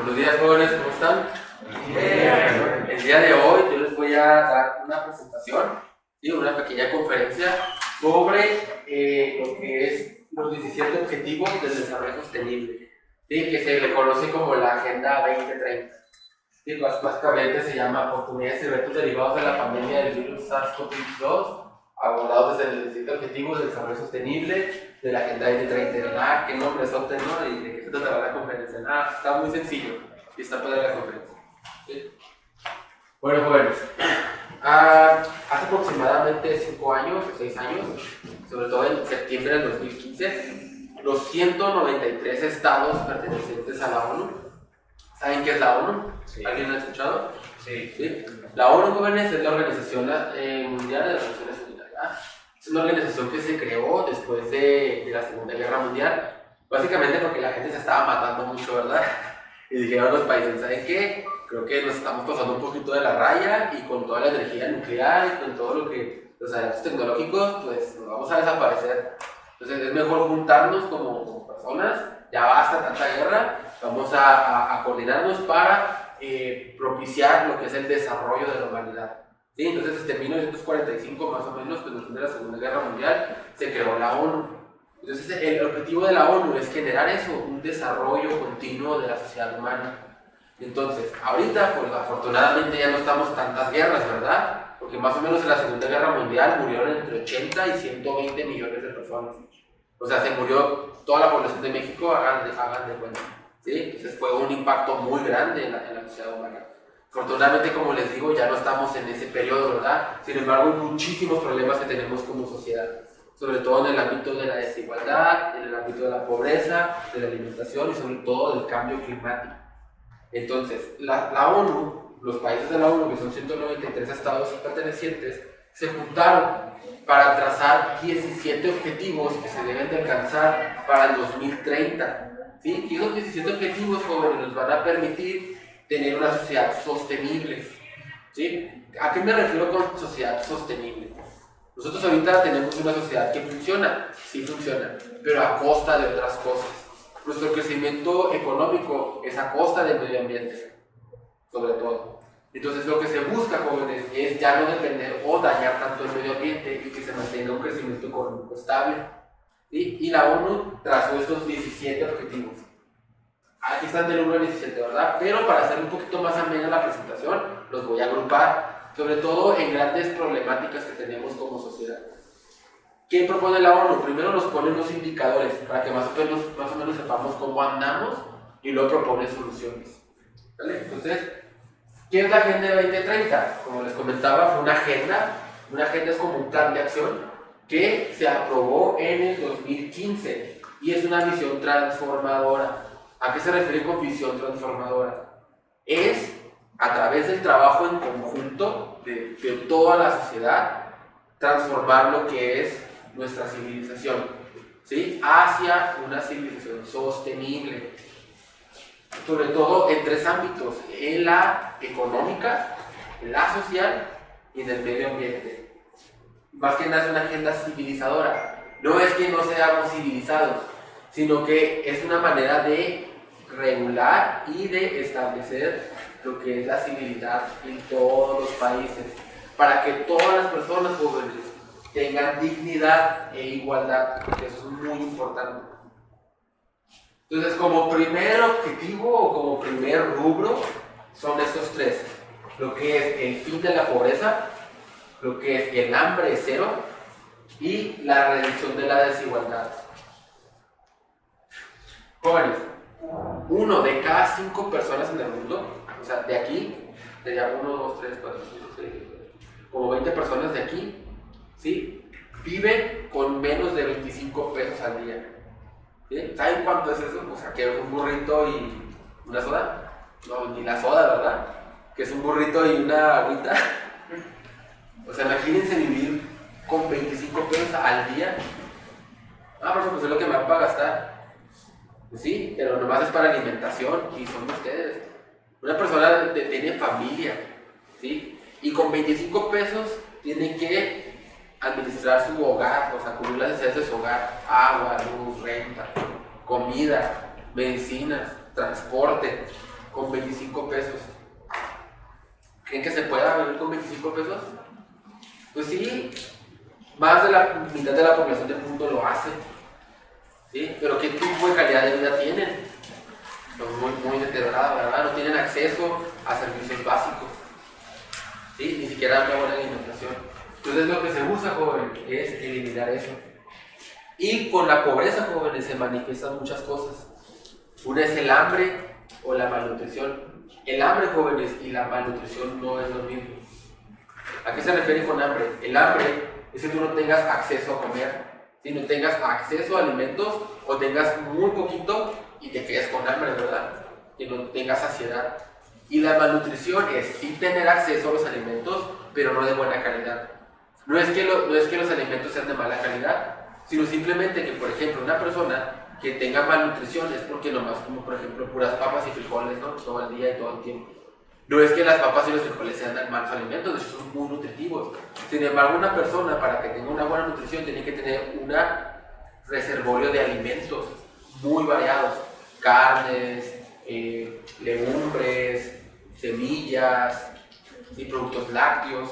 Buenos días, jóvenes, ¿cómo están? Bien. El día de hoy yo les voy a dar una presentación, ¿sí? Una pequeña conferencia sobre lo que es los 17 Objetivos del Desarrollo Sostenible, ¿sí? Que se le conoce como la Agenda 2030. ¿Sí? Básicamente se llama Oportunidades y retos derivados de la pandemia del virus SARS-CoV-2, abordados desde los 17 Objetivos del Desarrollo Sostenible de la Agenda 2030. ¿Qué nombre es ¿no? ¿Y de qué se tratará la conferencia? Está muy sencillo y está para la conferencia. ¿Sí? Bueno, jóvenes, hace aproximadamente 5 años o 6 años, sobre todo en septiembre del 2015, los 193 estados pertenecientes a la ONU, ¿saben qué es la ONU? Sí. ¿Alguien lo ha escuchado? Sí. ¿Sí? La ONU, jóvenes, es la Organización Mundial de las Naciones Unidas. Es una organización que se creó después de la Segunda Guerra Mundial, básicamente porque la gente se estaba matando mucho, ¿verdad? Y dijeron los países, ¿saben qué? Creo que nos estamos pasando un poquito de la raya y con toda la energía nuclear y con todo lo que los adelantos tecnológicos, pues nos vamos a desaparecer. Entonces es mejor juntarnos como personas, ya basta tanta guerra, vamos a coordinarnos para propiciar lo que es el desarrollo de la humanidad. ¿Sí? Entonces en 1945 más o menos, pues después de la Segunda Guerra Mundial, se creó la ONU. Entonces el objetivo de la ONU es generar eso, un desarrollo continuo de la sociedad humana. Entonces, ahorita, pues afortunadamente ya no estamos tantas guerras, ¿verdad? Porque más o menos en la Segunda Guerra Mundial murieron entre 80 y 120 millones de personas. O sea, se murió toda la población de México, hagan de cuenta. ¿Sí? Entonces fue un impacto muy grande en la sociedad humana. Afortunadamente, como les digo, ya no estamos en ese periodo, ¿verdad? Sin embargo, hay muchísimos problemas que tenemos como sociedad, sobre todo en el ámbito de la desigualdad, en el ámbito de la pobreza, de la alimentación y sobre todo del cambio climático. Entonces, la ONU, los países de la ONU, que son 193 estados pertenecientes, se juntaron para trazar 17 objetivos que se deben de alcanzar para el 2030. ¿Sí? Y esos 17 objetivos, jóvenes, nos van a permitir tener una sociedad sostenible. ¿Sí? ¿A qué me refiero con sociedad sostenible? Nosotros ahorita tenemos una sociedad que funciona, sí funciona, pero a costa de otras cosas. Nuestro crecimiento económico es a costa del medio ambiente, sobre todo. Entonces lo que se busca, jóvenes, es ya no depender o dañar tanto el medio ambiente y que se mantenga un crecimiento económico estable. ¿Sí? Y la ONU trazó estos 17 objetivos. Aquí están del 1 al 17, ¿verdad? Pero para hacer un poquito más amena la presentación, los voy a agrupar, sobre todo en grandes problemáticas que tenemos como sociedad. ¿Qué propone la ONU? Primero nos pone unos indicadores para que más o menos sepamos cómo andamos y luego propone soluciones. ¿Vale? Entonces, ¿qué es la Agenda 2030? Como les comentaba, fue una agenda. Una agenda es como un plan de acción que se aprobó en el 2015 y es una visión transformadora. ¿A qué se refiere con visión transformadora? Es a través del trabajo en conjunto de toda la sociedad transformar lo que es nuestra civilización, ¿sí? Hacia una civilización sostenible, sobre todo en 3 ámbitos: en la económica, en la social y en el medio ambiente. Más que nada es una agenda civilizadora. No es que no seamos civilizados, sino que es una manera de regular y de establecer lo que es la civilidad en todos los países, para que todas las personas jóvenes tengan dignidad e igualdad, porque eso es muy importante. Entonces, como primer objetivo o como primer rubro, son estos 3: lo que es el fin de la pobreza, lo que es el hambre cero y la reducción de la desigualdad. Jóvenes, 1 de cada 5 personas en el mundo, o sea, de aquí, de ya 1, 2, 3, 4, 5, 6, como 20 personas de aquí, ¿sí? Viven con menos de 25 pesos al día. ¿Sí? ¿Saben cuánto es eso? O sea, que es un burrito y una soda. No, ni la soda, ¿verdad? Que es un burrito y una agüita. O sea, imagínense vivir con 25 pesos al día. Pero pues es lo que me van para gastar. Pues sí, pero nomás es para alimentación y son ustedes. Una persona tiene familia, ¿sí? Y con 25 pesos tiene que administrar su hogar, o sea, cubrir las necesidades de su hogar: agua, luz, renta, comida, medicinas, transporte, con 25 pesos. ¿Creen que se pueda vivir con 25 pesos? Pues sí, más de la mitad de la población del mundo lo hace. ¿Sí? Pero ¿qué tipo de calidad de vida tienen? Pues muy deteriorada, ¿verdad? No tienen acceso a servicios básicos. ¿Sí? Ni siquiera una buena alimentación. Entonces lo que se usa, joven, es eliminar eso. Y con la pobreza, jóvenes, se manifiestan muchas cosas. Una es el hambre o la malnutrición. El hambre, jóvenes, y la malnutrición no es lo mismo. ¿A qué se refiere con hambre? El hambre es que tú no tengas acceso a comer, si no tengas acceso a alimentos o tengas muy poquito y te quedes con hambre, ¿verdad? Que no tengas saciedad. Y la malnutrición es sí tener acceso a los alimentos, pero no de buena calidad. No es que los alimentos sean de mala calidad, sino simplemente que, por ejemplo, una persona que tenga malnutrición es porque nomás como, por ejemplo, puras papas y frijoles, ¿no? Todo el día y todo el tiempo. No es que las papas y los frijoles sean malos alimentos, de hecho son muy nutritivos. Sin embargo, una persona para que tenga una buena nutrición tiene que tener un reservorio de alimentos muy variados. Carnes, legumbres, semillas y productos lácteos.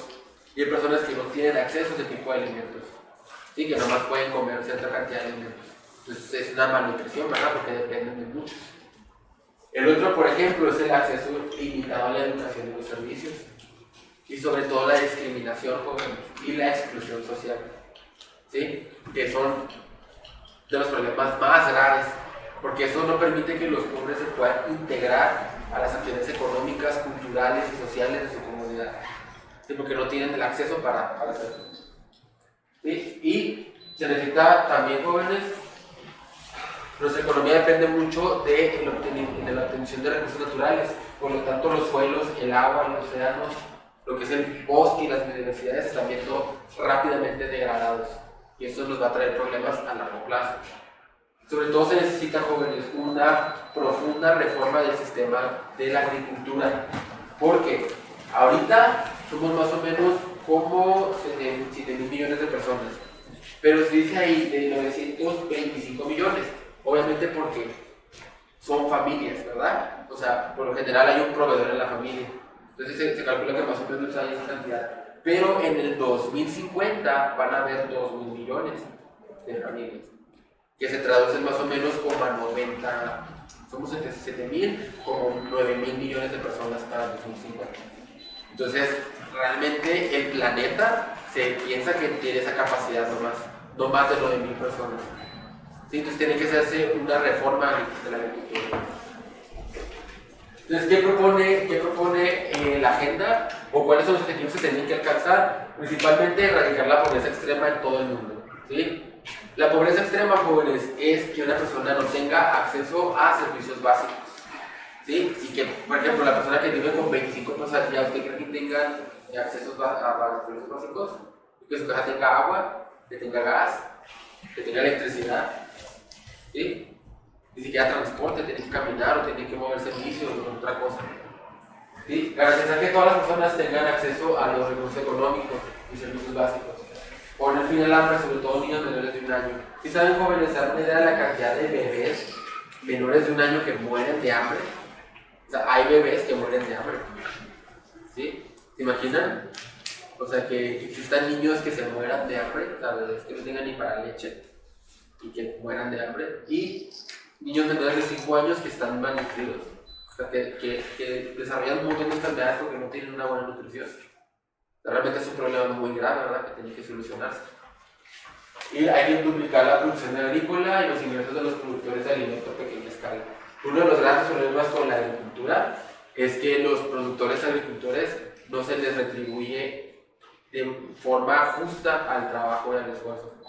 Y hay personas que no tienen acceso a ese tipo de alimentos. Sí, que nomás pueden comer cierta cantidad de alimentos. Entonces es una malnutrición, ¿verdad? Porque dependen de muchos. El otro, por ejemplo, es el acceso limitado a la educación y los servicios. Y sobre todo la discriminación, joven, y la exclusión social. ¿Sí? Que son de los problemas más graves. Porque eso no permite que los pobres se puedan integrar a las actividades económicas, culturales y sociales de su comunidad. ¿Sí? Porque no tienen el acceso para hacerlo. ¿Sí? Y se necesita también, jóvenes, nuestra economía depende mucho de la obtención de recursos naturales, por lo tanto los suelos, el agua, los océanos, lo que es el bosque y las biodiversidades están viendo rápidamente degradados y eso nos va a traer problemas a largo plazo. Sobre todo se necesita, jóvenes, una profunda reforma del sistema de la agricultura, porque ahorita somos más o menos como 7.000 millones de personas, pero se dice ahí de 925 millones. Obviamente porque son familias, ¿verdad? O sea, por lo general hay un proveedor en la familia. Entonces se calcula que más o menos hay esa cantidad. Pero en el 2050 van a haber 2.000 millones de familias, que se traducen más o menos como a 90, somos 7.000, como 9.000 millones de personas para el 2050. Entonces, realmente el planeta se piensa que tiene esa capacidad no más de 9.000 personas. ¿Sí? Entonces tiene que hacerse una reforma de la agricultura. Entonces, ¿qué propone la agenda? ¿O cuáles son los objetivos que se tienen que alcanzar? Principalmente erradicar la pobreza extrema en todo el mundo. ¿Sí? La pobreza extrema, jóvenes, es que una persona no tenga acceso a servicios básicos. ¿Sí? Y que, por ejemplo, la persona que vive con 25 pesos al día, ¿usted cree que tenga acceso a servicios básicos? Que su casa tenga agua, que tenga gas, que tenga electricidad. ¿Sí? Ni siquiera transporte, tiene que caminar o tiene que moverse en bici o otra cosa. ¿Sí? Garantizar que todas las personas tengan acceso a los recursos económicos y servicios básicos. Poner fin al hambre, sobre todo niños menores de 1 año. ¿Sí saben, jóvenes, se dan una idea de la cantidad de bebés menores de 1 año que mueren de hambre? O sea, hay bebés que mueren de hambre. ¿Sí? ¿Se imaginan? O sea, que existan niños que se mueran de hambre, o sea, bebés que no tengan ni para leche y que mueran de hambre, y niños menores de 5 años que están malnutridos, o sea, que desarrollan un montón de enfermedades porque no tienen una buena nutrición. Realmente es un problema muy grave, ¿verdad?, que tiene que solucionarse. Y hay que duplicar la producción agrícola y los ingresos de los productores de alimentos a pequeña escala. Uno de los grandes problemas con la agricultura es que los agricultores no se les retribuye de forma justa al trabajo y al esfuerzo.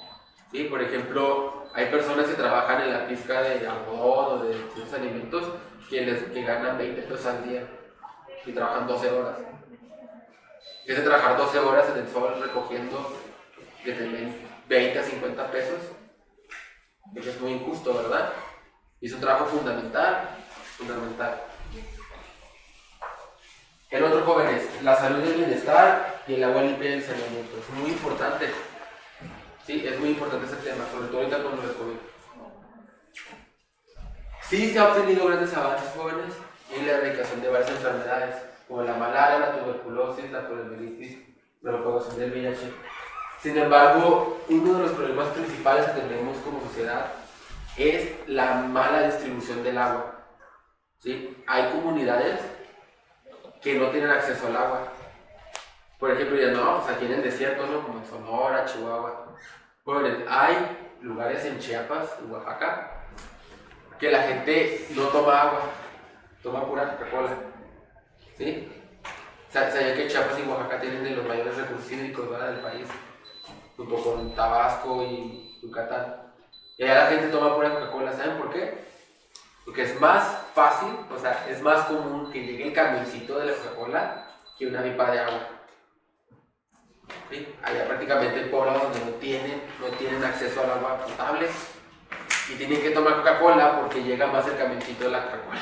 ¿Sí? Por ejemplo, hay personas que trabajan en la pizca de algodón o de esos alimentos que ganan 20 pesos al día y trabajan 12 horas. Es de trabajar 12 horas en el sol recogiendo desde 20 a 50 pesos. Eso es muy injusto, ¿verdad? Y es un trabajo fundamental. El otro, jóvenes, la salud y el bienestar y el agua limpia y el saneamiento. Es muy importante. Sí, es muy importante ese tema, sobre todo ahorita con lo del COVID. Sí se ha obtenido grandes avances, jóvenes, y la erradicación de varias enfermedades, como la malaria, la tuberculosis, la poliomielitis, la propagación del VIH. Sin embargo, uno de los problemas principales que tenemos como sociedad es la mala distribución del agua. ¿Sí? Hay comunidades que no tienen acceso al agua. Por ejemplo, ya no, pues aquí en el desierto, ¿no? Como en Sonora, Chihuahua. Bueno, hay lugares en Chiapas, en Oaxaca, que la gente no toma agua, toma pura Coca-Cola. ¿Sí? ¿Sabían que Chiapas y Oaxaca tienen de los mayores recursos hídricos, ¿verdad?, del país? Junto con Tabasco y Yucatán. Y allá la gente toma pura Coca-Cola. ¿Saben por qué? Porque es más fácil, o sea, es más común que llegue el camioncito de la Coca-Cola que una pipa de agua. ¿Sí? Allá prácticamente hay poblados donde no tienen acceso al agua potable y tienen que tomar Coca-Cola porque llega más el camioncito de la Coca-Cola.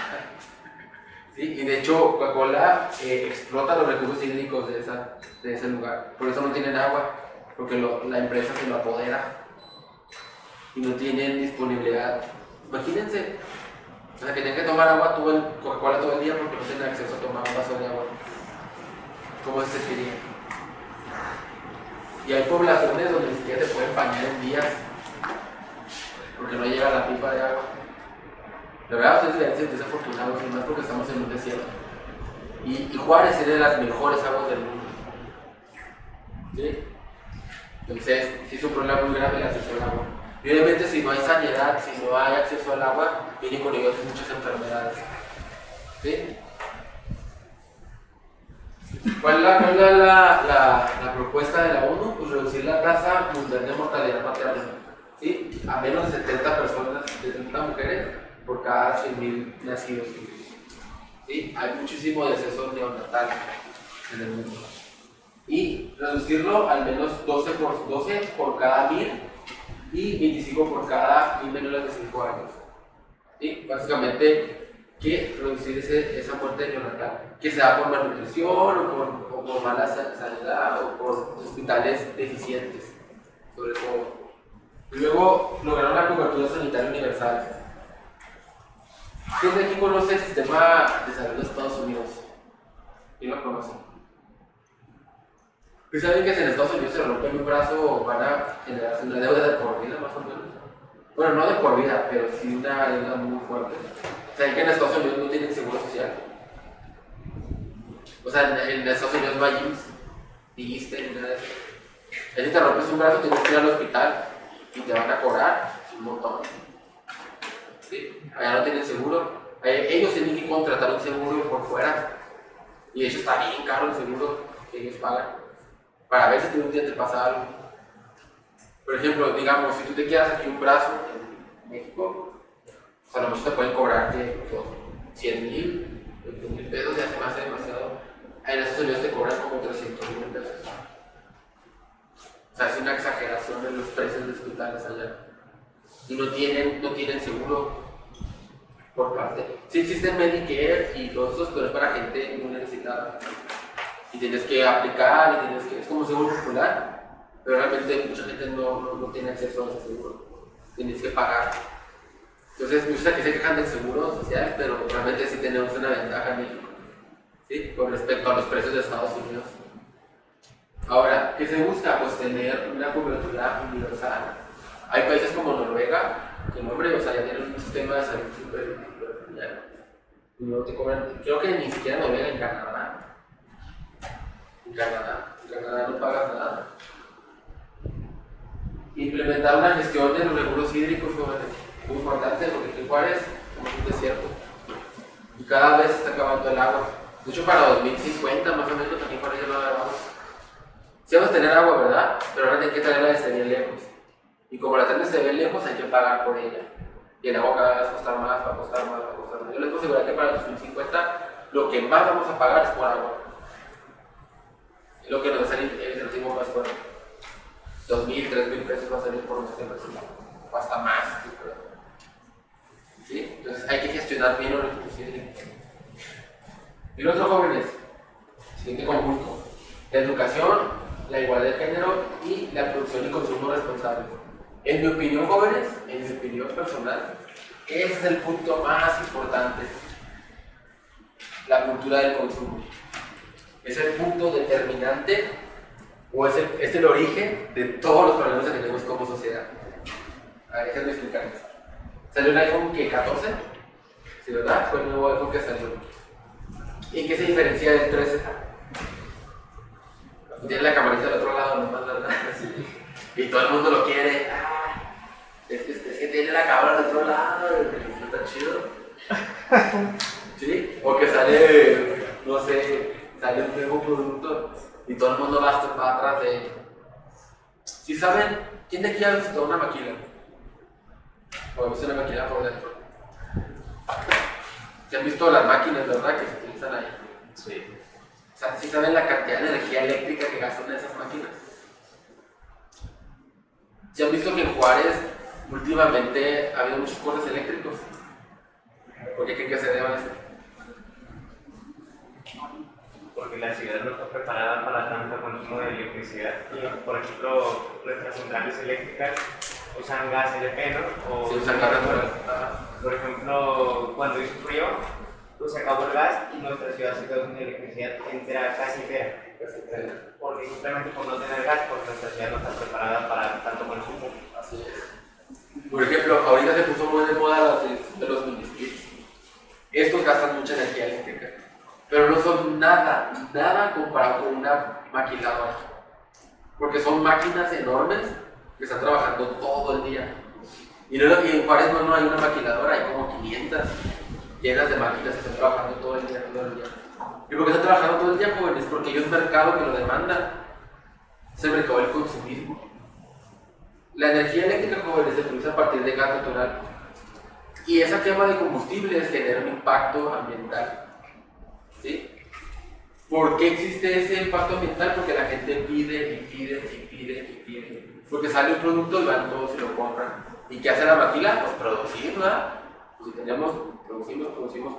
¿Sí? Y de hecho, Coca-Cola explota los recursos hídricos de ese lugar. Por eso no tienen agua, porque la empresa se lo apodera y no tienen disponibilidad. Imagínense, o sea, que tienen que tomar agua, Coca-Cola todo el día porque no tienen acceso a tomar un vaso de agua. ¿Cómo se sentiría? Y hay poblaciones donde ni siquiera se pueden bañar en días porque no llega la pipa de agua. La verdad, ustedes deben ser desafortunados, y más porque estamos en un desierto. Y Juárez tiene las mejores aguas del mundo. ¿Sí? Entonces, sí es un problema muy grave el acceso al agua. Y obviamente, si no hay sanidad, si no hay acceso al agua, vienen con ellos muchas enfermedades. ¿Sí? ¿Cuál es la propuesta de la ONU? Pues reducir la tasa mundial de mortalidad materna, ¿sí?, a menos de 70 personas, de 70 mujeres por cada 100,000 nacidos. ¿Sí? Hay muchísimo deceso neonatal en el mundo. Y reducirlo al menos 12 por cada 1,000 y 25 por cada 1,000 menores de 5 años. ¿Sí? Básicamente, que reducir esa muerte neonatal, que sea por malnutrición o por mala sanidad o por hospitales deficientes, sobre todo. Y luego lograr una cobertura sanitaria universal. ¿Quién de aquí conoce el sistema de salud de Estados Unidos? ¿Quién lo conoce? ¿Ustedes saben que si en Estados Unidos se rompe un brazo van a generarse una deuda de por vida, más o menos? Bueno, no de por vida, pero sí una deuda muy fuerte. ¿Saben que en Estados Unidos no tienen seguro social? O sea, en Estados Unidos no hay IMSS, ni ISSSTE, ni nada de eso. Si te rompes un brazo, tienes que ir al hospital y te van a cobrar un montón. ¿Sí? Allá no tienen seguro. Ellos tienen que contratar un seguro por fuera. Y de hecho está bien caro el seguro que ellos pagan para ver si un día te pasa algo. Por ejemplo, digamos, si tú te quedas aquí un brazo en México, pues a lo mejor te pueden cobrar 100,000, 20,000 pesos, ya se me hace demasiado. En Estados Unidos te cobran como 300,000 pesos. O sea, es una exageración de los precios de hospitales allá. Y no tienen seguro por parte. Sí existe Medicare y todos esos, pero es para gente muy necesitada. Y tienes que aplicar, es como seguro popular, pero realmente mucha gente no tiene acceso a ese seguro. Tienes que pagar. Entonces, muchos aquí se quejan del seguro social, pero realmente sí tenemos una ventaja en México, ¿sí?, con respecto a los precios de Estados Unidos. Ahora, ¿qué se busca? Pues tener una cobertura universal. Hay países como Noruega, que hombre, o sea, ya tienen un sistema de salud súper genial. Y no te cobran, creo que ni siquiera Noruega, en Canadá. En Canadá no pagas nada. Implementar una gestión de los recursos hídricos es muy importante, porque aquí en Juárez es un desierto. Y cada vez se está acabando el agua. De hecho, para 2050 más o menos aquí en Juárez ya no va a haber agua. Sí vamos a tener agua, ¿verdad? Pero ahora hay que traerla desde bien lejos. Y como la traen desde bien lejos, hay que pagar por ella. Y el agua cada vez va a costar más, va a costar más, va a costar más. Yo les puedo asegurar que para 2050 lo que más vamos a pagar es por agua. Es lo que nos va a salir el recibo más fuerte. 2,000, 3,000 pesos va a salir por nuestro recibo. O hasta más. ¿Sí? Entonces hay que gestionar bien los recursos hídricos. Y los otros jóvenes, siguiente conjunto: la educación, la igualdad de género y la producción y consumo responsable. En mi opinión, jóvenes, en mi opinión personal, ese es el punto más importante. la cultura del consumo. Es el punto determinante o es el origen de todos los problemas que tenemos como sociedad. A ver, déjenme explicarles. Salió el iPhone que 14, ¿sí, verdad? Fue el nuevo iPhone que salió. ¿Y qué se diferencia del 13? Tiene la camarita del otro lado nomás, ¿verdad? Y todo el mundo lo quiere. Es que tiene la cámara del otro lado, está chido. ¿Sí? O que sale, no sé, sale un nuevo producto y todo el mundo va atrás de él. Si saben, ¿quién de aquí ha visto una maquila? O ha visto una maquila por dentro. ¿Se han visto las máquinas, verdad, que se utilizan ahí? Sí. O sea, ¿sí saben la cantidad de energía eléctrica que gastan esas máquinas? ¿Se han visto que en Juárez últimamente ha habido muchos cortes eléctricos? ¿Por qué creen que se deba a eso? Porque la ciudad no está preparada para tanto consumo de electricidad. Por ejemplo, nuestras centrales eléctricas usan gas LP, ¿no? O sí, usan gas natural. Por ejemplo, cuando hizo frío, pues se acabó el gas y nuestra ciudad se quedó sin electricidad entera, casi entera. Porque simplemente por no tener gas, porque nuestra ciudad no está preparada para tanto consumo. Así es. Por ejemplo, ahorita se puso muy de moda los mini splits. Estos gastan mucha energía eléctrica, pero no son nada comparado con una maquiladora. Porque son máquinas enormes que están trabajando todo el día. Y en Juárez no hay una maquiladora, hay como 500 llenas de máquinas que están trabajando todo el día. ¿Y por qué están trabajando todo el día, jóvenes? Porque hay un mercado que lo demanda. Es el mercado del consumismo. La energía eléctrica, jóvenes, se produce a partir de gas natural. Y esa quema de combustibles genera un impacto ambiental. ¿Sí? ¿Por qué existe ese impacto ambiental? Porque la gente pide. Porque sale un producto y van todos y lo compran. ¿Y qué hace la maquila? Pues producir, ¿verdad? Pues si producimos.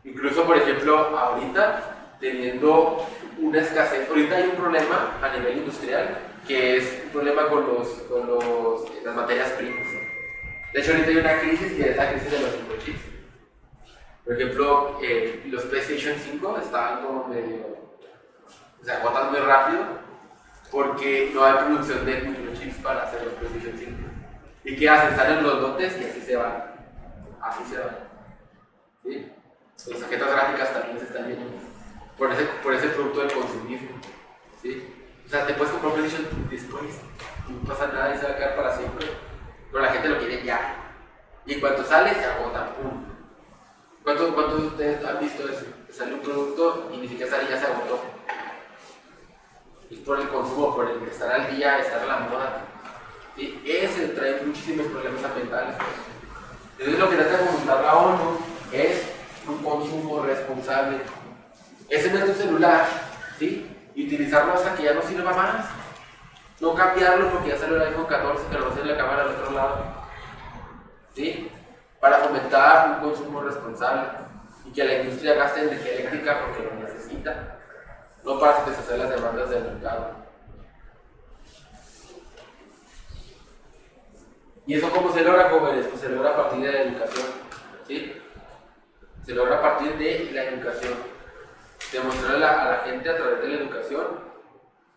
Incluso, por ejemplo, ahorita, teniendo una escasez, ahorita hay un problema a nivel industrial, que es un problema con las materias primas. De hecho, ahorita hay una crisis que es la crisis de los microchips. Por ejemplo, los PlayStation 5 estaban como medio, se agotan muy rápido porque no hay producción de microchips para hacer los PlayStation 5. ¿Y qué hacen? Salen los lotes y así se van. ¿Sí? Las tarjetas gráficas también se están yendo por ese producto del consumismo. ¿Sí? O sea, te puedes comprar un PlayStation después, no pasa nada y se va a quedar para siempre. Pero la gente lo quiere ya. Y en cuanto sale, se agota. ¡Pum! ¿Cuántos de ustedes han visto eso? Que sale un producto y ni siquiera sale y ya se agotó. Es por el consumo, por el estar al día, estar a la moda. ¿Sí? Ese trae muchísimos problemas ambientales. Entonces lo que trata de fomentar la ONU es un consumo responsable. Ese no es tu celular, ¿sí? Y utilizarlo hasta que ya no sirva más. No cambiarlo porque ya salió el iPhone 14 que lo va a hacer la cámara al otro lado. ¿Sí? Para fomentar un consumo responsable y que la industria gaste energía eléctrica porque lo necesita, no para satisfacer las demandas del mercado. ¿Y eso cómo se logra, jóvenes? Pues se logra a partir de la educación. ¿Sí? Se logra a partir de la educación. Demostrarle a la gente a través de la educación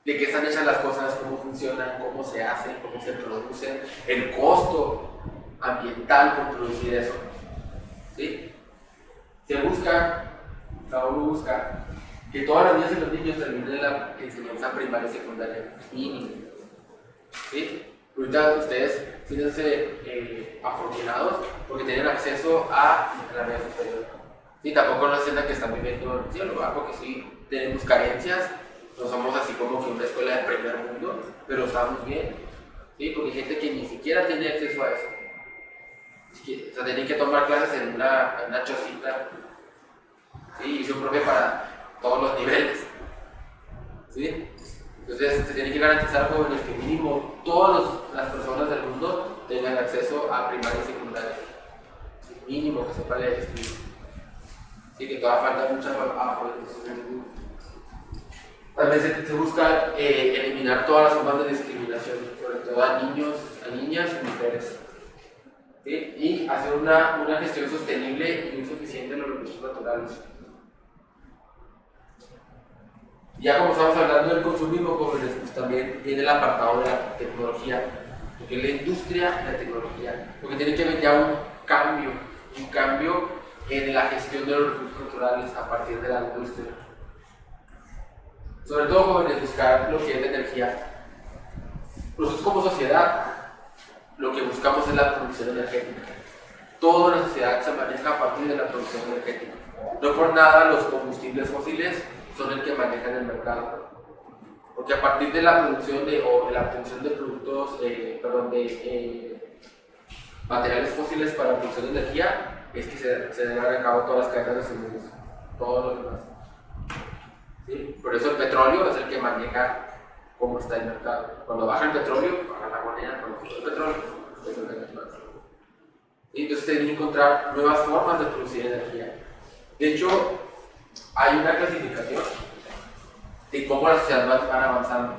de qué están hechas las cosas, cómo funcionan, cómo se hacen, cómo se producen, el costo ambiental por producir eso. ¿Sí? La ONU busca que todas las niñas y los niños terminen la enseñanza primaria y secundaria mínimo. ¿Sí? Ahorita ustedes siéntense afortunados porque tienen acceso a la media superior. ¿Sí? Tampoco no sientan que están viviendo en el lugar porque sí tenemos carencias. No somos así como que una escuela de primer mundo, pero estamos bien. ¿Sí? Porque hay gente que ni siquiera tiene acceso a eso. O sea, tienen que tomar clases en una chocita. ¿Sí? Y son profe para todos los niveles. ¿Sí? Entonces se tiene que garantizar, jóvenes, que mínimo todas las personas del mundo tengan acceso a primaria y secundaria. ¿Sí? Mínimo que sepa leer y escribir. Sí, que todavía falta mucha alfabetización. También se busca eliminar todas las formas de discriminación, sobre todo a niños, a niñas y mujeres. ¿sí? Y hacer una gestión sostenible y uso eficiente de los recursos naturales. Ya como estamos hablando del consumismo, jóvenes, pues también viene el apartado de la tecnología, porque es la industria y la tecnología, porque tiene que haber ya un cambio en la gestión de los recursos naturales a partir de la industria. Sobre todo, jóvenes, buscar lo que es la energía. Nosotros como sociedad, lo que buscamos es la producción energética. Toda la sociedad se maneja a partir de la producción energética. No por nada los combustibles fósiles son el que manejan el mercado. Porque a partir de la producción de productos, materiales fósiles para la producción de energía, es que se llevan a cabo todas las cadenas de suministro, todos los demás. ¿Sí? Por eso el petróleo es el que maneja cómo está el mercado. Cuando baja el petróleo, baja la moneda. Cuando sube el petróleo, pues el más. ¿Sí? Entonces tienen que encontrar nuevas formas de producir energía. De hecho, hay una clasificación de cómo las sociedades van avanzando.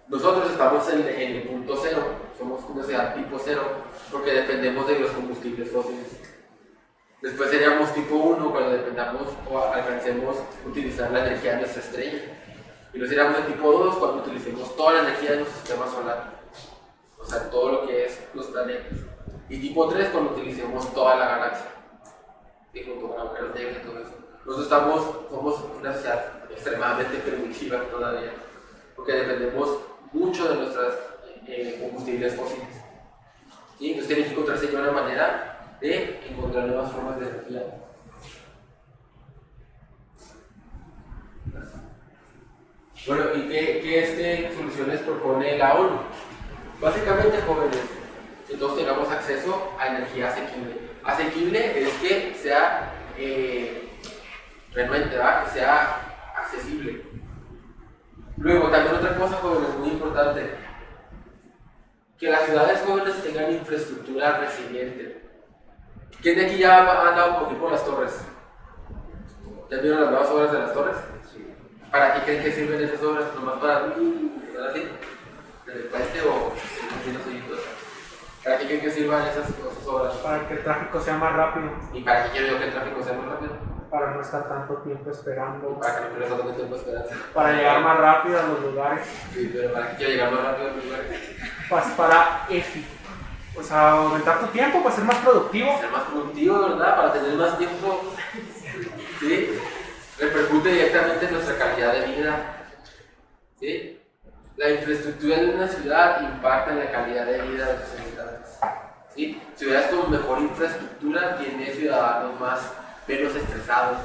Nosotros estamos en el punto cero, somos una sociedad tipo cero, porque dependemos de los combustibles fósiles. Después seríamos tipo 1 cuando dependamos o alcancemos utilizar la energía de nuestra estrella. Y luego seríamos el tipo 2 cuando utilicemos toda la energía de nuestro sistema solar, o sea, todo lo que es los planetas. Y tipo 3 cuando utilicemos toda la galaxia, y junto con agujeros negros y todo eso. Nosotros somos una sociedad extremadamente primitiva todavía, porque dependemos mucho de nuestros combustibles fósiles. ¿Sí? Entonces tienen que encontrarse ya una manera de encontrar nuevas formas de energía. Bueno, ¿y qué soluciones propone la ONU? Básicamente, jóvenes, que todos tengamos acceso a energía asequible. Asequible es que sea realmente, ¿verdad? Que sea accesible. Luego, también otra cosa, jóvenes, muy importante, que las ciudades jóvenes tengan infraestructura resiliente. ¿Quién de aquí ya ha andado por aquí por las torres? ¿Ya vieron las nuevas obras de las torres? Sí. ¿Para qué creen que sirven esas obras? ¿Nomás para así? ¿Del puente o así los hoyitos? ¿Para qué creen que sirvan esas obras? Para que el tráfico sea más rápido. ¿Y para qué quiero yo que el tráfico sea más rápido? Para no estar tanto tiempo esperando. Para que no pierdas tanto tiempo esperando. Para llegar más rápido a los lugares. Sí, pero ¿para qué quiero llegar más rápido a los lugares? Pues para aumentar tu tiempo, para ser más productivo. Ser más productivo, ¿verdad? Para tener más tiempo. ¿Sí? Repercute directamente en nuestra calidad de vida. ¿Sí? La infraestructura de una ciudad impacta en la calidad de vida de sus habitantes. ¿Sí? Ciudades con mejor infraestructura tienen ciudadanos menos estresados.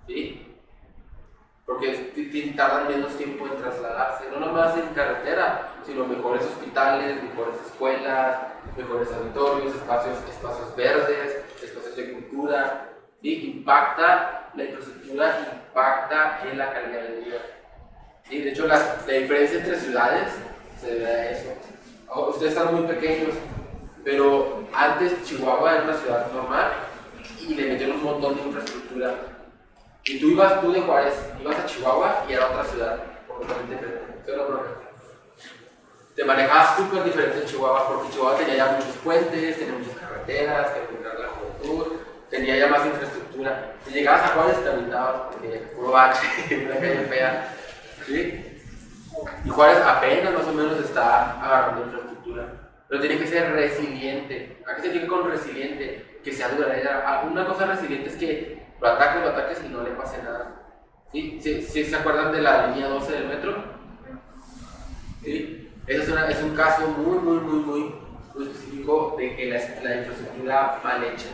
¿Sí? Porque tardan menos tiempo en trasladarse, no nomás en carretera, sino mejores hospitales, mejores escuelas, mejores auditorios, espacios verdes, espacios de cultura. ¿Sí? Impacta la infraestructura, impacta en la calidad de vida. ¿Sí? De hecho, la diferencia entre ciudades se debe a eso. Ustedes están muy pequeños, pero antes Chihuahua era una ciudad normal y le metieron un montón de infraestructura. Y tú de Juárez, ibas a Chihuahua y era otra ciudad completamente diferente. ¿Sí o no, profe? Te manejabas súper diferente en Chihuahua porque Chihuahua tenía ya muchos puentes, tenía muchas carreteras, que encontrar la juventud, tenía ya más infraestructura. Si llegabas a Juárez te habitabas porque puro bache, una calle fea. ¿Sí? Y Juárez apenas más o menos está agarrando infraestructura. Pero tiene que ser resiliente. ¿A qué se refiere con resiliente? Que sea duradera. Una cosa resiliente es que lo ataques y no le pase nada. ¿Sí? ¿Sí se acuerdan de la línea 12 del metro? ¿Sí? Es un caso muy específico de que la infraestructura mal hecha.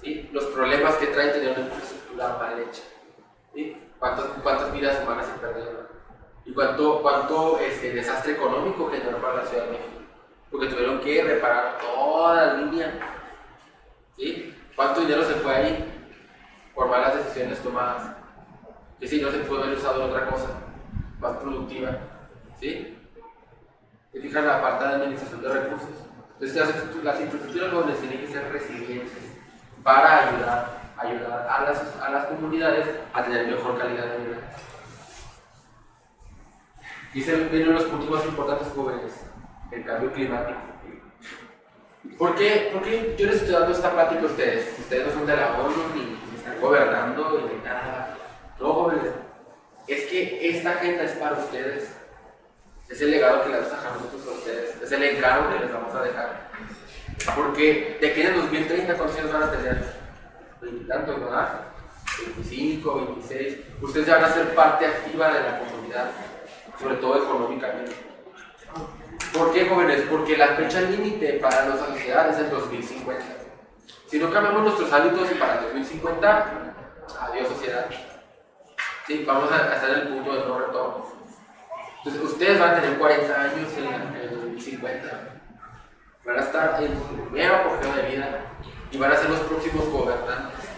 ¿Sí? Los problemas que trae tener una infraestructura mal hecha. ¿Sí? ¿Cuántas vidas humanas se perdieron? ¿Y cuánto desastre económico generó para la Ciudad de México? Porque tuvieron que reparar toda la línea. ¿Sí? ¿Cuánto dinero se fue ahí por malas decisiones tomadas? Que si no se puede haber usado en otra cosa más productiva. ¿Sí? ¿Se fijan la falta de administración de recursos? Entonces las infraestructuras jóvenes tienen que ser resilientes para ayudar a las comunidades a tener mejor calidad de vida. Y ese vienen los puntos más importantes, jóvenes: el cambio climático. ¿Por qué? Porque yo les estoy dando esta plática a ustedes. Ustedes no son de la ONU ni están gobernando ni nada. No, jóvenes. Es que esta agenda es para ustedes. Es el legado que les vamos a dejar nosotros a ustedes. Es el encargo que les vamos a dejar. Porque de aquí en el 2030, ¿cuántos años van a tener? 20 tantos, ¿verdad? 25, 26. Ustedes ya van a ser parte activa de la comunidad, sobre todo económicamente. ¿Por qué, jóvenes? Porque la fecha límite para nuestra sociedad es el 2050. Si no cambiamos nuestros hábitos para el 2050, adiós sociedad. Sí, vamos a estar en el punto de no retorno. Entonces, ustedes van a tener 40 años en el 2050. Van a estar en su mero apogeo de vida y van a ser los próximos gobernantes.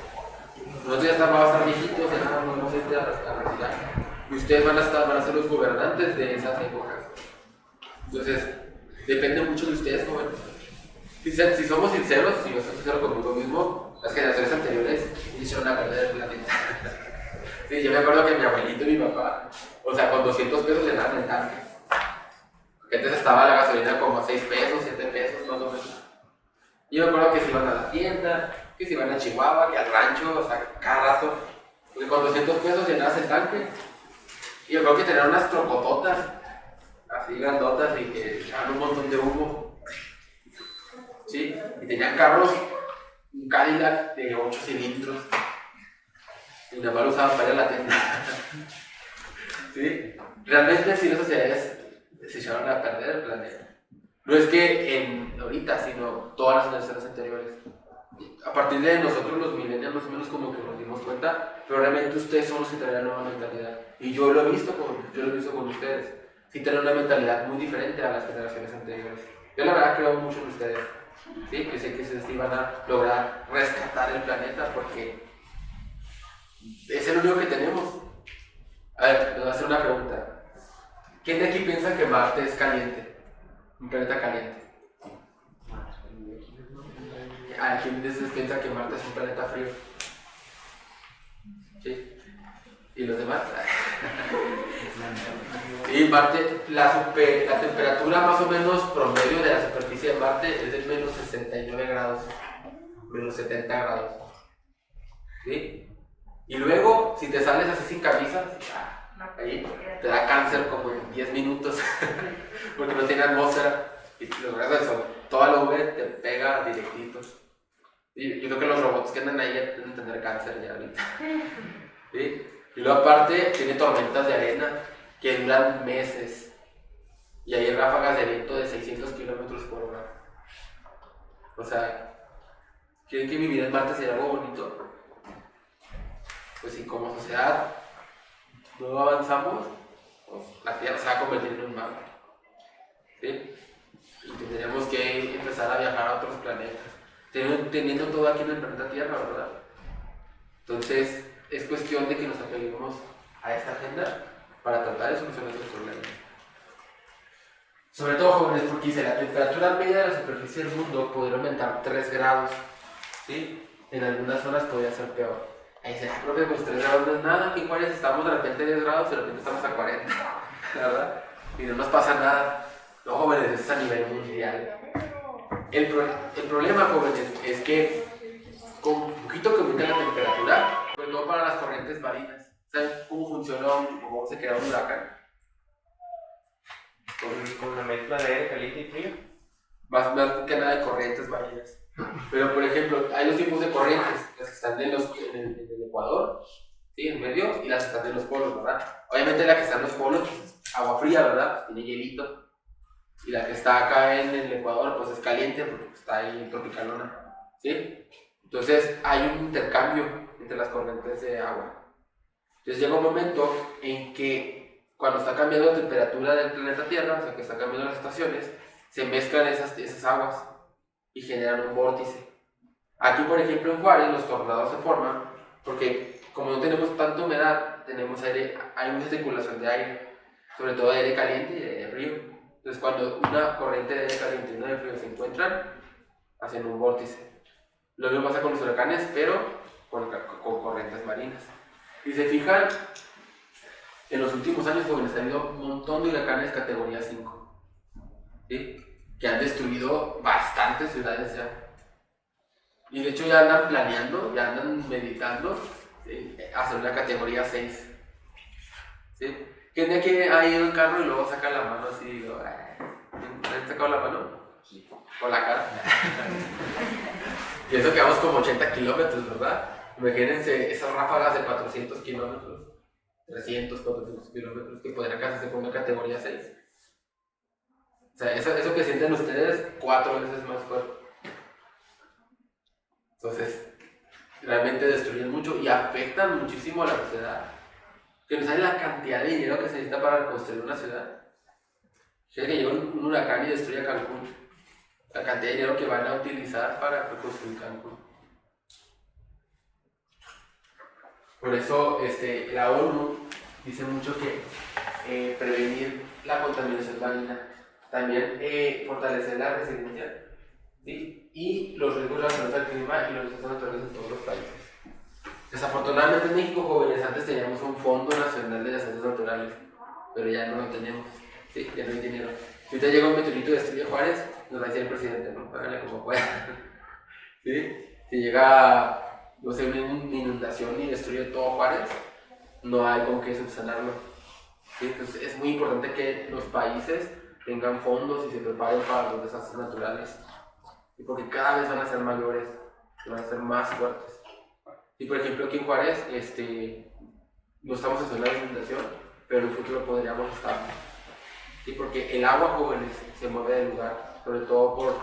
Nosotros ya vamos a estar viejitos, ya no vamos a ir a retirar. Y ustedes van a ser los gobernantes de esas épocas. Entonces, depende mucho de ustedes, jóvenes. Si somos sinceros, si yo soy sincero conmigo mismo, las generaciones anteriores hicieron a perder el planeta. Sí, yo me acuerdo que mi abuelito y mi papá, o sea, con 200 pesos le daban el tanque. Porque antes estaba la gasolina como a 6 pesos, 7 pesos, más o menos. Y yo me acuerdo que se iban a la tienda, que se iban a Chihuahua, que al rancho, o sea, cada rato. Porque con 200 pesos llenabas el tanque. Y yo creo que tenían unas trocototas, así grandotas, y que echaban un montón de humo. ¿Sí? Y tenían carros, un Cadillac de 8 cilindros. Y nada más lo usaban para ir a la tienda. ¿Sí? Realmente, sí, las sociedades se echaron a perder el planeta. No es que ahorita, sino todas las generaciones anteriores. A partir de nosotros los millennials más o menos como que nos dimos cuenta, pero realmente ustedes son los que traen la nueva mentalidad. Y yo lo he visto con ustedes. Sí tienen una mentalidad muy diferente a las generaciones anteriores. Yo la verdad creo mucho en ustedes. ¿Sí? Que sé que sí van a lograr rescatar el planeta porque es el único que tenemos. A ver, les voy a hacer una pregunta. ¿Quién de aquí piensa que Marte es caliente? Un planeta caliente. ¿Quién de ustedes piensa que Marte es un planeta frío? ¿Sí? ¿Y los demás? Y Marte, la temperatura más o menos promedio de la superficie de Marte es de menos 69 grados, menos 70 grados. ¿Sí? Y luego, si te sales así sin camisa, ahí te da cáncer como en 10 minutos, porque no tiene atmósfera y logras eso, toda la UV te pega directito. Y yo creo que los robots que andan ahí ya deben tener cáncer ya ahorita. ¿Sí? Y luego aparte tiene tormentas de arena que duran meses y hay ráfagas de viento de 600 kilómetros por hora. O sea, ¿quieren que mi vida en Marte sea algo bonito? Pues si como sociedad no avanzamos, pues la Tierra se va a convertir en un mapa. ¿Sí? Y tendríamos que empezar a viajar a otros planetas, teniendo todo aquí en el planeta Tierra, ¿verdad? Entonces, es cuestión de que nos apeguemos a esta agenda para tratar de solucionar estos problemas. Sobre todo, jóvenes, porque dice, la temperatura media de la superficie del mundo podría aumentar 3 grados, ¿sí? En algunas zonas podría ser peor. Ahí dice, profe, pues 3 grados no es nada, aquí en Juárez estamos de repente a 10 grados y de repente estamos a 40, ¿verdad? Y no nos pasa nada. No, jóvenes, eso es a nivel mundial. El problema, jóvenes, es que con un poquito que aumenta la temperatura, sobre todo para las corrientes marinas. ¿Saben cómo funciona o cómo se crea un huracán? Con una mezcla de aire caliente y frío. Más que nada de corrientes marinas. Pero, por ejemplo, hay dos tipos de corrientes, las que están en el Ecuador, ¿sí? En medio, y las que están en los polos, ¿verdad? Obviamente la que está en los polos pues, es agua fría, ¿verdad? Pues, tiene hielito. Y la que está acá en el Ecuador, pues es caliente porque está ahí en tropicalona, ¿sí? Entonces hay un intercambio entre las corrientes de agua. Entonces llega un momento en que cuando está cambiando la temperatura del planeta Tierra, o sea que están cambiando las estaciones, se mezclan esas aguas y generan un vórtice. Aquí, por ejemplo, en Juárez, los tornados se forman porque como no tenemos tanta humedad, tenemos aire, hay mucha circulación de aire, sobre todo de aire caliente y de aire frío. Entonces, cuando una corriente de aire caliente y una de frío se encuentran, hacen un vórtice. Lo mismo pasa con los huracanes, pero con corrientes marinas. Si se fijan, en los últimos años, jóvenes, ha habido un montón de huracanes categoría 5. ¿Sí? que han destruido bastantes ciudades ya. Y de hecho ya andan planeando, ya andan meditando hacer una categoría 6. ¿Sí? ¿Quién de aquí ha ido en carro y luego saca la mano así y digo, ¿han sacado la mano? Sí. O la cara. Y eso que vamos como 80 kilómetros, ¿verdad? Imagínense esas ráfagas de 400 kilómetros, 300, 400 kilómetros que podrían casi ser una categoría 6. O sea, eso que sienten ustedes 4 veces más fuerte. Entonces, realmente destruyen mucho y afectan muchísimo a la sociedad. Que no sabe la cantidad de dinero que se necesita para reconstruir una ciudad. Fíjate que llega un huracán y destruye Cancún. La cantidad de dinero que van a utilizar para reconstruir Cancún. Por eso la ONU dice mucho que prevenir la contaminación marina, también fortalecer la resiliencia, ¿sí? Y los riesgos relacionados al clima y los desastres naturales en todos los países. Desafortunadamente en México, jóvenes, antes teníamos un Fondo Nacional de Desastres Naturales, pero ya no lo tenemos, ¿sí? Ya no hay dinero. Si ahorita llega un meteorito y destruye Juárez, nos va a decir el presidente, no, págale como pueda. ¿Sí? Si llega, no sé, una inundación y destruye todo Juárez, no hay con qué subsanarlo. ¿Sí? Entonces es muy importante que los países tengan fondos y se preparen para los desastres naturales. ¿Sí? Porque cada vez van a ser mayores, van a ser más fuertes. Y por ejemplo aquí en Juárez, no estamos haciendo la inundación, pero en el futuro podríamos estar. ¿Sí? Porque el agua, jóvenes, se mueve del lugar, sobre todo por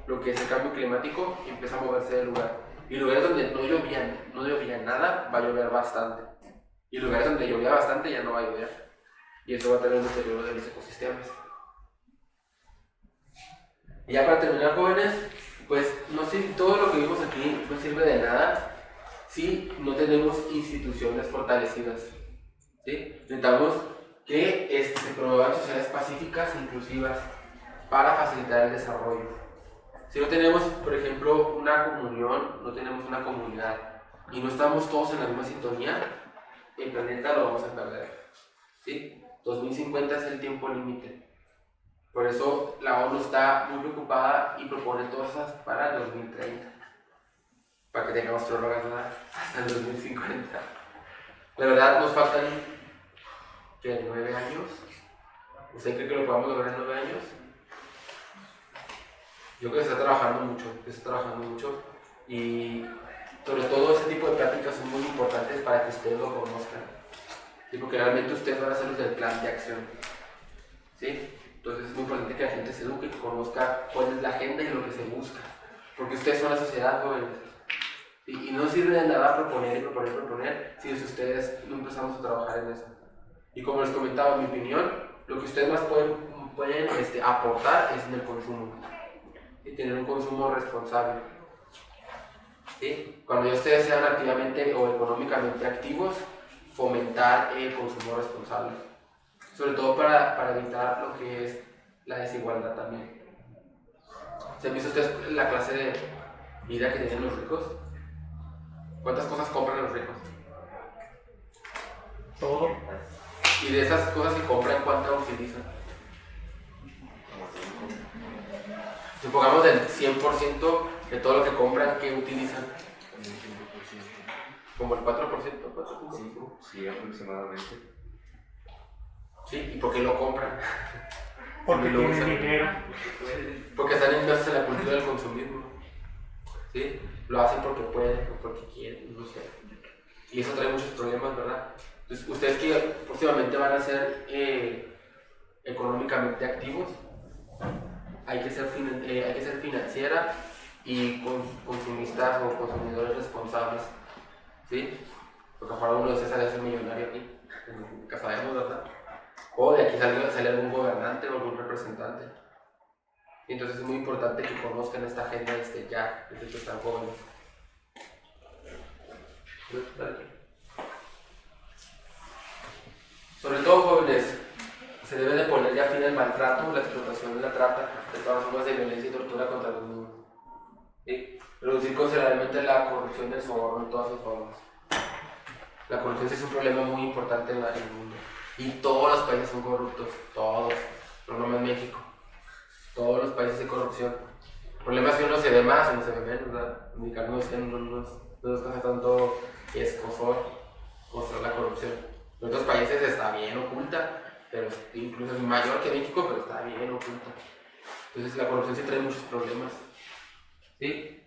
lo que es el cambio climático, empieza a moverse del lugar. Y lugares donde no llovía nada, va a llover bastante. Y lugares donde llovía bastante ya no va a llover. Y eso va a tener un deterioro de los ecosistemas. Y ya para terminar, jóvenes, pues no sé, todo lo que vimos aquí no sirve de nada si no tenemos instituciones fortalecidas. ¿Sí? Necesitamos que se promuevan sociedades pacíficas e inclusivas para facilitar el desarrollo. Si no tenemos, por ejemplo, una comunión, no tenemos una comunidad y no estamos todos en la misma sintonía, el planeta lo vamos a perder. ¿Sí? 2050 es el tiempo límite. Por eso la ONU está muy preocupada y propone cosas para el 2030. Para que tengamos prórrogas hasta el 2050. La verdad, nos faltan, ¿qué? 9 años. ¿Usted cree que lo podamos lograr en 9 años? Yo creo que se está trabajando mucho y sobre todo este tipo de prácticas son muy importantes para que ustedes lo conozcan. ¿Sí? Porque realmente ustedes van a ser los del plan de acción. ¿Sí? Entonces es muy importante que la gente se eduque, que conozca cuál es la agenda y lo que se busca. Porque ustedes son la sociedad, jóvenes. Y no sirve de nada proponer si ustedes no empezamos a trabajar en eso. Y como les comentaba, en mi opinión, lo que ustedes más pueden aportar es en el consumo. Y tener un consumo responsable. ¿Sí? Cuando ustedes sean activamente o económicamente activos, fomentar el consumo responsable. Sobre todo para evitar lo que es la desigualdad también. ¿Se han visto ustedes la clase de vida que tienen los ricos? ¿Cuántas cosas compran los ricos? Todo. Y de esas cosas que compran, ¿cuántas utilizan? Supongamos del 100% de todo lo que compran, ¿qué utilizan? Como el 4%, 4.5%. Sí, aproximadamente. ¿Sí? ¿Y por qué lo compran? Porque lo tienen usan. dinero. Porque están inmersos en la cultura del consumismo. ¿Sí? Lo hacen porque pueden o porque quieren, no sé. Y eso trae muchos problemas, ¿verdad? Entonces, ustedes que próximamente van a ser económicamente activos, hay que ser financiera y consumistas o consumidores responsables. ¿Sí? Porque ojalá uno de ustedes sale a ser millonario aquí, nunca sabemos, ¿verdad? O de aquí sale algún gobernante o algún representante. Y entonces es muy importante que conozcan esta agenda desde que están jóvenes. Sobre todo, jóvenes, se debe de poner ya fin al maltrato, la explotación y la trata de todas las formas de violencia y tortura contra los niños. ¿Sí? Reducir considerablemente la corrupción y el soborno en todas sus formas. La corrupción sí es un problema muy importante en el mundo. Y todos los países son corruptos, todos, pero no más México. todos los países hay corrupción. El problema es que uno se ve más, uno se ve menos, ¿verdad? Los mexicanos no nos pasa tanto escozor mostrar la corrupción. En otros países está bien oculta, pero incluso es mayor que México, pero está bien oculta. Entonces la corrupción sí trae muchos problemas. ¿Sí?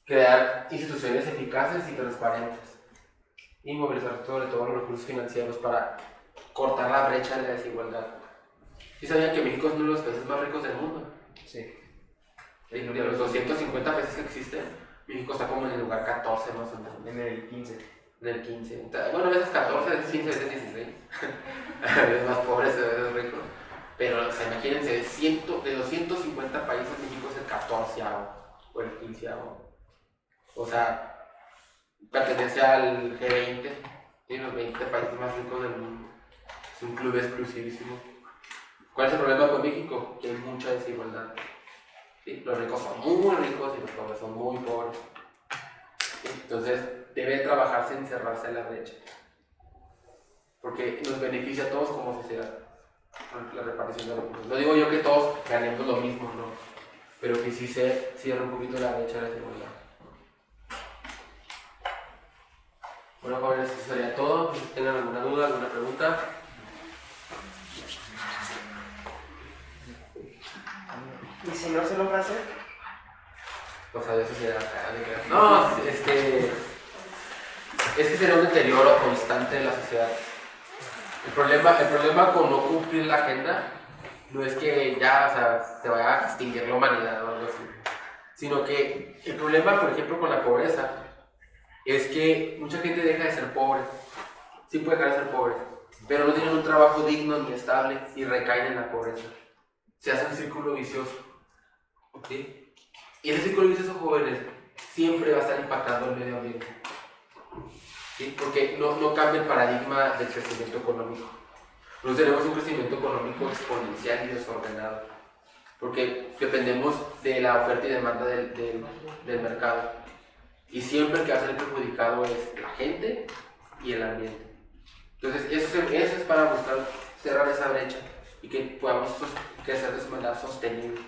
Crear instituciones eficaces y transparentes y movilizar sobre todo los recursos financieros para cortar la brecha de la desigualdad. ¿Sí sabían que México es uno de los países más ricos del mundo? Sí. De los 250 países que existen, México está como en el lugar 14 más o menos. En el 15. En el 15. Bueno, a veces 14, a veces 15, a veces 16. A veces más pobres, a veces ricos. Pero, o sea, imagínense, de 250 países, México es el 14º o el 15º. O sea, pertenece al G20, ¿sí? Los 20 países más ricos del mundo. Es un club exclusivísimo. ¿Cuál es el problema con México? Que hay mucha desigualdad. ¿Sí? Los ricos son muy ricos y los pobres son muy pobres. ¿Sí? Entonces, debe trabajarse en cerrarse la brecha. Porque nos beneficia a todos como sociedad. La repartición de recursos. No digo yo que todos ganemos lo mismo, no. Pero que sí se cierre un poquito la brecha de la desigualdad. Bueno, jóvenes, eso sería todo. Si tengan alguna duda, alguna pregunta. ¿Y si no se logra hacer? Pues a veces sería no, es que sería un deterioro constante de la sociedad. El problema con no cumplir la agenda no es que ya, o sea, se vaya a extinguir la humanidad o algo así, sino que el problema, por ejemplo, con la pobreza es que mucha gente deja de ser pobre. Sí puede dejar de ser pobre, pero no tienen un trabajo digno ni estable y recaen en la pobreza. Se hace un círculo vicioso. ¿Sí? Y ese círculo vicioso, jóvenes, siempre va a estar impactando el medio ambiente. ¿Sí? Porque no cambia el paradigma del crecimiento económico. Nosotros tenemos un crecimiento económico exponencial y desordenado, porque dependemos de la oferta y demanda del mercado. Y siempre el que va a ser perjudicado es la gente y el ambiente. Entonces, eso es para buscar cerrar esa brecha y que podamos crecer de manera sostenible.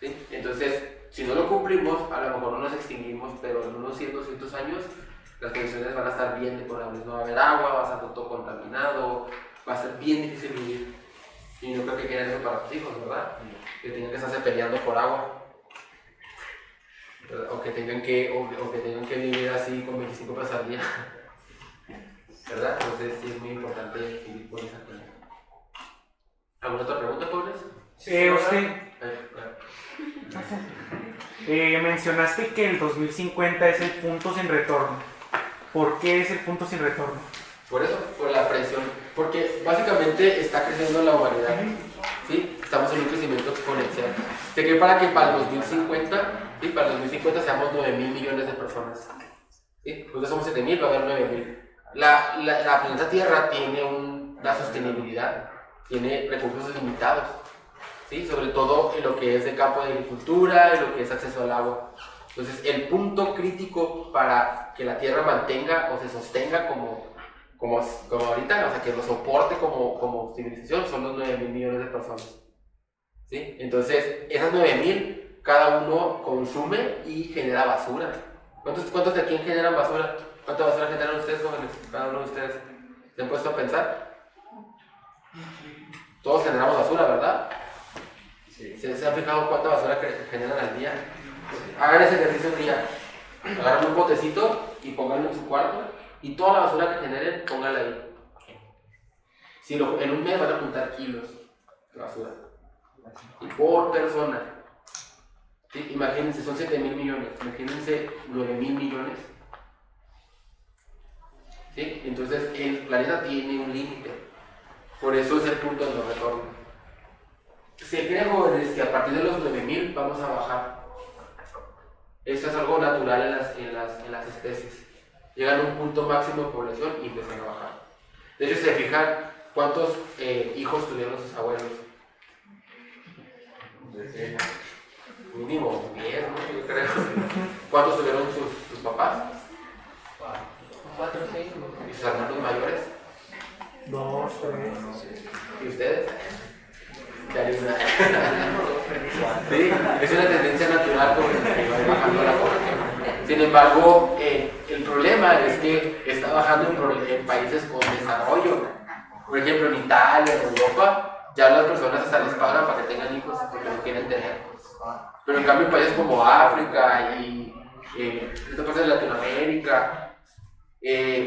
¿Sí? Entonces, si no lo cumplimos, a lo mejor no nos extinguimos, pero en unos 100, 200 años las condiciones van a estar bien deplorables. No va a haber agua, va a estar todo contaminado, va a ser bien difícil vivir. Y no creo que quieran eso para tus hijos, ¿verdad? Que tengan que estarse peleando por agua. O que tengan que vivir así con 25 pesos al día. ¿Verdad? Entonces sí es muy importante vivir por esa cuenta. ¿Alguna otra pregunta, jóvenes? Mencionaste que el 2050 es el punto sin retorno. ¿Por qué es el punto sin retorno? Por eso, por la presión. Porque básicamente está creciendo la humanidad. ¿Sí? Estamos en un crecimiento exponencial. Se cree para el 2050, ¿sí? Para el 2050 seamos 9.000 millones de personas. ¿Sí? Nosotros somos 7.000, va a haber 9.000. La planeta Tierra tiene una sostenibilidad, tiene recursos limitados. ¿Sí? Sobre todo en lo que es de campo de agricultura, en lo que es acceso al agua. Entonces, el punto crítico para que la Tierra mantenga o se sostenga como ahorita, o sea, que lo soporte como civilización, son los 9.000 millones de personas. ¿Sí? Entonces, esas 9.000, cada uno consume y genera basura. ¿Cuántos de aquí generan basura? ¿Cuánta basura generan ustedes, jóvenes? Cada uno de ustedes. ¿Se han puesto a pensar? Todos generamos basura, ¿verdad? Sí. ¿Se han fijado cuánta basura generan al día? Hagan ese ejercicio un día. Agarren un botecito y pónganlo en su cuarto y toda la basura que generen, pónganla ahí. Si en un mes van a juntar kilos de basura. Y por persona. ¿Sí? Imagínense, son 7.000 millones. Imagínense 9.000 millones. ¿Sí? Entonces el planeta tiene un límite. Por eso es el punto de no retorno. Se cree, jóvenes, que a partir de los 9.000 vamos a bajar. Eso es algo natural en las especies. Llegan a un punto máximo de población y empiezan a bajar. De hecho, se fijan cuántos hijos tuvieron sus abuelos. Mínimo 10, ¿no? Yo creo. ¿Cuántos tuvieron sus papás? 4 o 6. ¿Y sus hermanos mayores? 2, 3. ¿Y ustedes? que hay una... Sí, es una tendencia natural porque va bajando la población. Sin embargo, el problema es que está bajando en países con desarrollo. Por ejemplo, en Italia, en Europa, ya las personas hasta les pagan para que tengan hijos porque no quieren tener. Pero en cambio en países como África y ciertas partes de Latinoamérica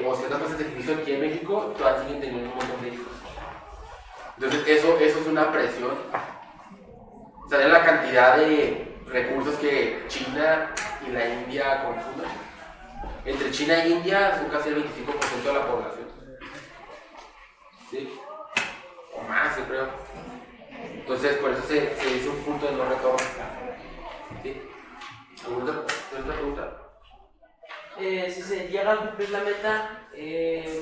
o ciertas partes de incluso aquí en México, todavía siguen teniendo un montón de hijos. Entonces eso es una presión. O sea, de la cantidad de recursos que China y la India consumen. Entre China e India son casi el 25% de la población. ¿Sí? O más, yo creo. Entonces, por eso se hizo un punto de no retorno. ¿Sí? ¿Alguna otra pregunta? Si se llega a cumplir la meta,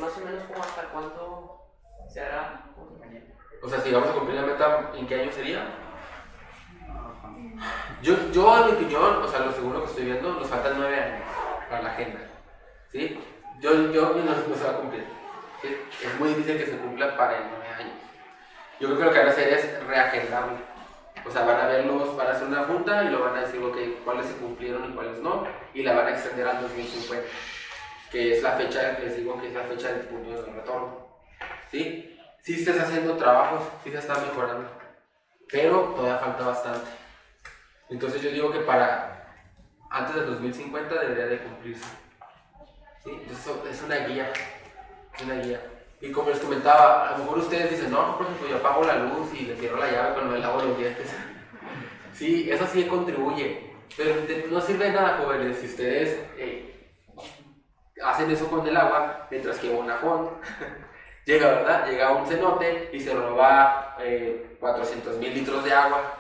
más o menos como hasta cuánto se hará. O sea, si vamos a cumplir la meta, ¿en qué año sería? Yo en mi opinión, o sea, lo segundo que estoy viendo, nos faltan 9 años para la agenda. ¿Sí? Yo no se va a cumplir. ¿Sí? Es muy difícil que se cumpla para en 9 años. Yo creo que lo que van a hacer es reagendarlo. O sea, van a hacer una junta y lo van a decir, ok, cuáles se cumplieron y cuáles no, y la van a extender al 2050, que es la fecha, les digo que es la fecha del punto de retorno. ¿Sí? Sí se está haciendo trabajos, sí se está mejorando, pero todavía falta bastante. Entonces yo digo que para antes del 2050 debería de cumplirse. ¿Sí? Entonces es una guía, Y como les comentaba, a lo mejor ustedes dicen, no, por ejemplo, yo apago la luz y le cierro la llave cuando me lavo los dientes. Sí, eso sí contribuye, pero no sirve de nada, jóvenes, si ustedes hacen eso con el agua, mientras que Bonafont llega, ¿verdad? Llega un cenote y se roba 400,000 litros de agua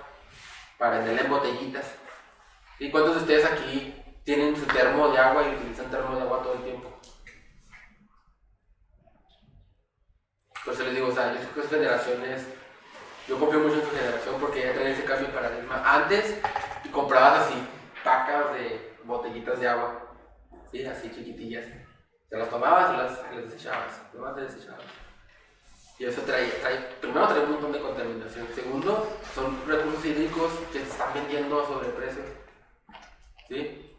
para venderla en botellitas. ¿Y cuántos de ustedes aquí tienen su termo de agua y utilizan termo de agua todo el tiempo? Por eso les digo, o sea, yo creo que sus generaciones, yo confío mucho en su generación porque ya traen ese cambio de paradigma. Antes comprabas así pacas de botellitas de agua, ¿sí? Así chiquitillas. Te las tomabas y las desechabas, nomás te desechabas. Y eso primero trae un montón de contaminación. Segundo, son recursos hídricos que se están vendiendo a sobreprecio, ¿sí?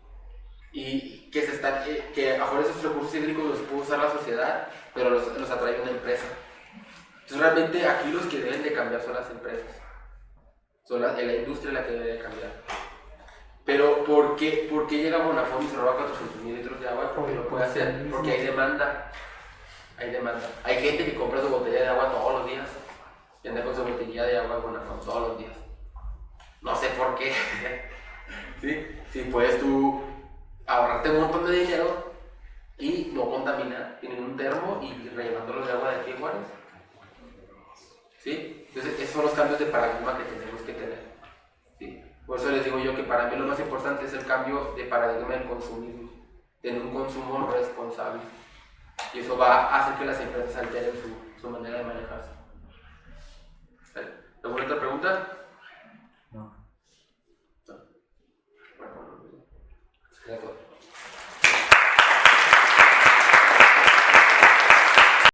Y que a mejor esos recursos hídricos los puede usar la sociedad, pero los atrae una empresa. Entonces realmente aquí los que deben de cambiar son las empresas, son la industria la que debe de cambiar. Pero ¿por qué llega Bonafont y se roba 400,000 litros de agua? Porque lo puede hacer, porque hay demanda. Hay gente que compra su botella de agua todos los días y anda con su botella de agua Bonafont todos los días. No sé por qué. ¿Sí? Si puedes tú ahorrarte un montón de dinero y no contaminar, teniendo un termo y rellenándolo de agua de aquí en Juárez. ¿Sí? Entonces, esos son los cambios de paradigma que tenemos que tener. ¿Sí? Por eso les digo yo que para mí lo más importante es el cambio de paradigma del consumismo, tener un consumo responsable. Y eso va a hacer que las empresas alteren su manera de manejarse. ¿Alguna otra pregunta?